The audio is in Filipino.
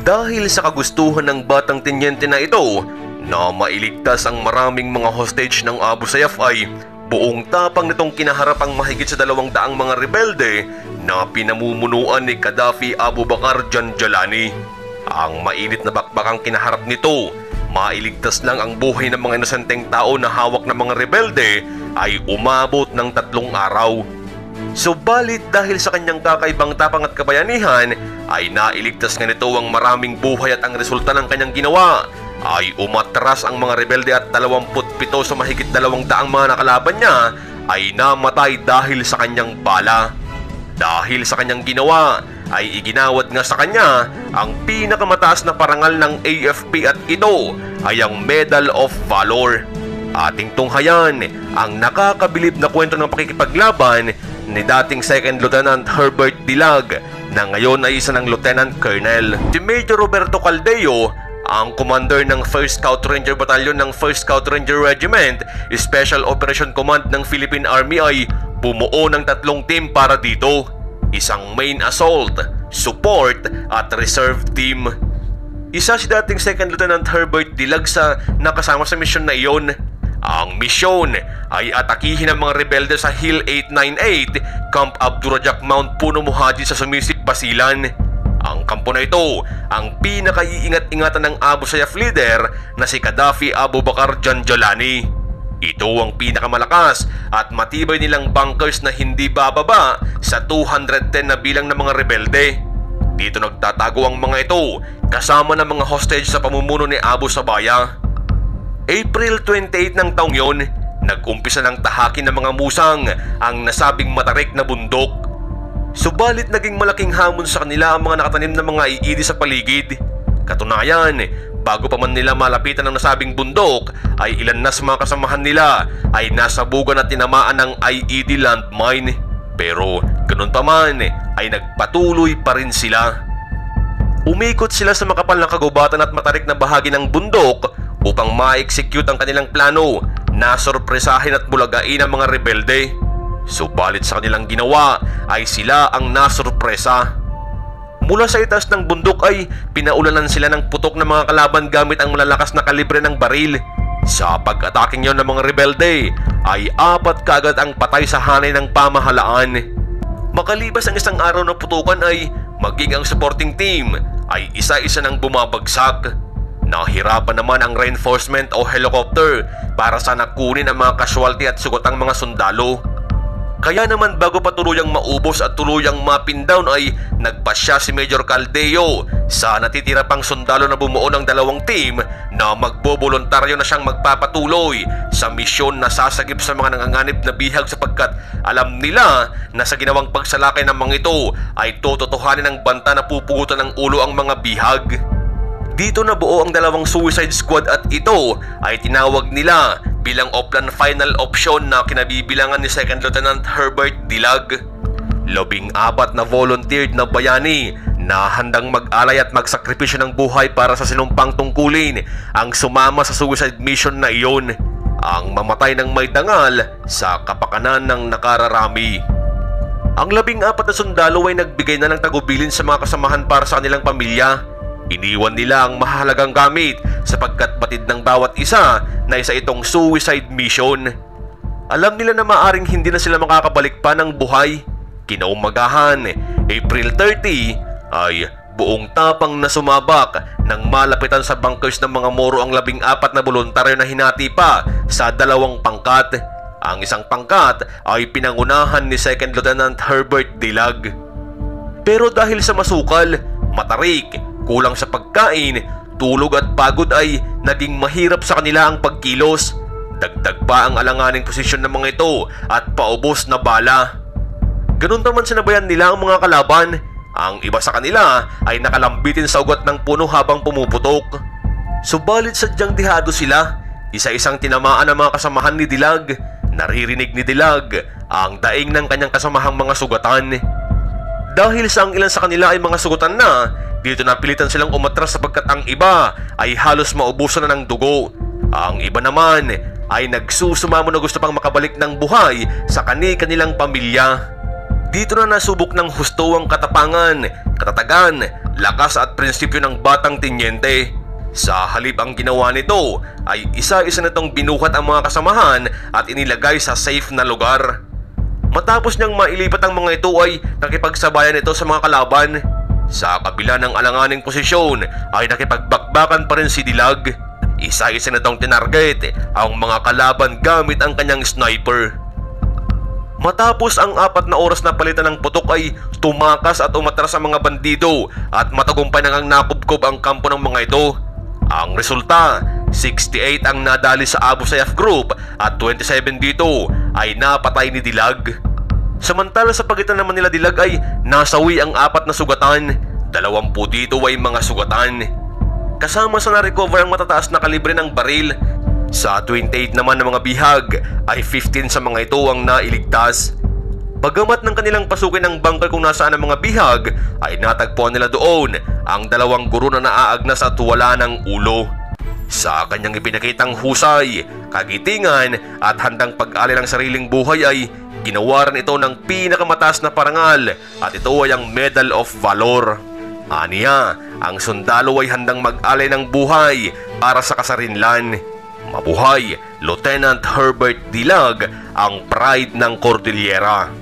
Dahil sa kagustuhan ng batang tenyente na ito na mailigtas ang maraming mga hostage ng Abu Sayyaf ay buong tapang nitong kinaharap ang mahigit sa 200 mga rebelde na pinamumunuan ni Gaddafi Abu Bakr Janjalani. Ang mainit na bakbakang kinaharap nito, mailigtas lang ang buhay ng mga inosenteng tao na hawak ng mga rebelde ay umabot ng 3 araw. Subalit dahil sa kanyang kakaibang tapang at kabayanihan ay nailigtas nga nito ang maraming buhay at ang resulta ng kanyang ginawa ay umatras ang mga rebelde at 27 sa mahigit 200 mga nakalaban niya ay namatay dahil sa kanyang bala. Dahil sa kanyang ginawa ay iginawad nga sa kanya ang pinakamataas na parangal ng AFP at ito ay ang Medal of Valor. Ating tunghayan ang nakakabilib na kwento ng pakikipaglaban ni dating Second Lieutenant Herbert Dilag na ngayon ay isa ng Lieutenant Colonel. Si Major Roberto Caldeo, ang commander ng 1st Scout Ranger Battalion ng 1st Scout Ranger Regiment, Special Operation Command ng Philippine Army ay bumuo ng 3 team para dito. Isang main assault, support at reserve team. Isa si dating Second Lieutenant Herbert Dilag sa nakasama sa misyon na iyon. Ang misyon ay atakihin ang mga rebelde sa Hill 898, Camp Abdurrajak, Mount Puno Muhajir sa Sumisip, Basilan. Ang kampo na ito ang pinakaiingat-ingatan ng Abu Sayyaf leader na si Gaddafi Abu Bakr Janjalani. Ito ang pinakamalakas at matibay nilang bunkers na hindi bababa sa 210 na bilang ng mga rebelde. Dito nagtatago ang mga ito kasama ng mga hostage sa pamumuno ni Abu Sabaya. April 28 ng taong yon, nag-umpisa ng tahakin ng mga musang ang nasabing matarik na bundok. Subalit naging malaking hamon sa kanila ang mga nakatanim na mga IED sa paligid. Katunayan, bago pa man nila malapitan ang nasabing bundok ay ilan na sa mga kasamahan nila ay nasabugan at tinamaan ng IED landmine. Pero ganun pa man ay nagpatuloy pa rin sila. Umikot sila sa makapal na kagubatan at matarik na bahagi ng bundok upang ma-execute ang kanilang plano na sorpresahin at bulagain ang mga rebelde. Subalit sa kanilang ginawa ay sila ang nasorpresa. Mula sa itaas ng bundok ay pinaulanan sila ng putok ng mga kalaban gamit ang malalakas na kalibre ng baril. Sa pag-ataking yon ng mga rebelde ay 4 kaagad ang patay sa hanay ng pamahalaan. Makalipas ang isang araw na putukan ay maging ang supporting team ay isa-isa nang bumabagsak. Nahirapan naman ang reinforcement o helicopter para sana kunin ang mga casualty at sugatang mga sundalo. Kaya naman bago pa tuluyang maubos at tuluyang mapin down ay nagpasya si Major Caldeo sa natitira pang sundalo na bumuo ng 2 team na magbobolontaryo na siyang magpapatuloy sa misyon na sasagip sa mga nanganganib na bihag sapagkat alam nila na sa ginawang pagsalakay ng mga ito ay tototohanin ng banta na pupugutan ng ulo ang mga bihag. Dito na buo ang 2 suicide squad at ito ay tinawag nila bilang Oplan Final Option na kinabibilangan ni Second Lieutenant Herbert Dilag. 14 na volunteered na bayani na handang mag-alay at magsakripisyo ng buhay para sa sinumpang tungkulin ang sumama sa suicide mission na iyon. Ang mamatay ng may dangal sa kapakanan ng nakararami. Ang 14 na sundalo ay nagbigay na ng tagubilin sa mga kasamahan para sa kanilang pamilya. Iniwan nila ang mahalagang gamit sapagkat batid ng bawat isa na isa itong suicide mission. Alam nila na maaring hindi na sila makakabalik pa ng buhay. Kinaumagahan, April 30 ay buong tapang na sumabak nang malapitan sa bunkers ng mga Moro ang 14 na voluntaryo na hinati pa sa 2 pangkat. Ang isang pangkat ay pinangunahan ni Second Lieutenant Herbert Dilag. Pero dahil sa masukal, matarik, kulang sa pagkain, tulog at pagod ay naging mahirap sa kanila ang pagkilos. Dagdag pa ang alanganing posisyon ng mga ito at paubos na bala. Ganun naman sinabayan nila ang mga kalaban. Ang iba sa kanila ay nakalambitin sa ugat ng puno habang pumuputok. Subalit sadyang dihado sila. Isa-isang tinamaan ang mga kasamahan ni Dilag. Naririnig ni Dilag ang daing ng kanyang kasamahang mga sugatan. Dahil sa ang ilan sa kanila ay mga sugatan na, dito napilitan silang umatras sapagkat ang iba ay halos maubusan na ng dugo. Ang iba naman ay nagsusumamo na gusto pang makabalik ng buhay sa kanilang pamilya. Dito na nasubok ng husto ang katapangan, katatagan, lakas at prinsipyo ng batang tenyente. Sa halip ang ginawa nito ay isa-isa nitong binuhat ang mga kasamahan at inilagay sa safe na lugar. Matapos niyang mailipat ang mga ito ay nakipagsabayan ito sa mga kalaban. Sa kabila ng alanganing posisyon ay nakipagbakbakan pa rin si Dilag. Isa-isa nitong tinarget ang mga kalaban gamit ang kanyang sniper. Matapos ang 4 na oras na palitan ng putok ay tumakas at umatras ang mga bandido at matagumpay nang nakubkob ang kampo ng mga ito. Ang resulta, 68 ang nadali sa Abu Sayyaf Group at 27 dito ay napatay ni Dilag. Samantala sa pagitan naman nila Dilag ay nasawi ang 4 na sugatan, 20 dito ay mga sugatan. Kasama sa na-recover ang matataas na kalibre ng baril. Sa 28 naman ng mga bihag ay 15 sa mga ito ang nailigtas. Bagamat ng kanilang pasukin ang bunker kung nasaan ang mga bihag, ay natagpuan nila doon ang 2 guro na naaagnas at wala ng ulo. Sa kanyang ipinakitang husay, kagitingan at handang pag-alay ng sariling buhay ay ginawa rin ito ng pinakamataas na parangal at ito ay ang Medal of Valor. Aniya, ang sundalo ay handang mag-alay ng buhay para sa kasarinlan. Mabuhay, Lieutenant Herbert Dilag, ang pride ng Cordillera.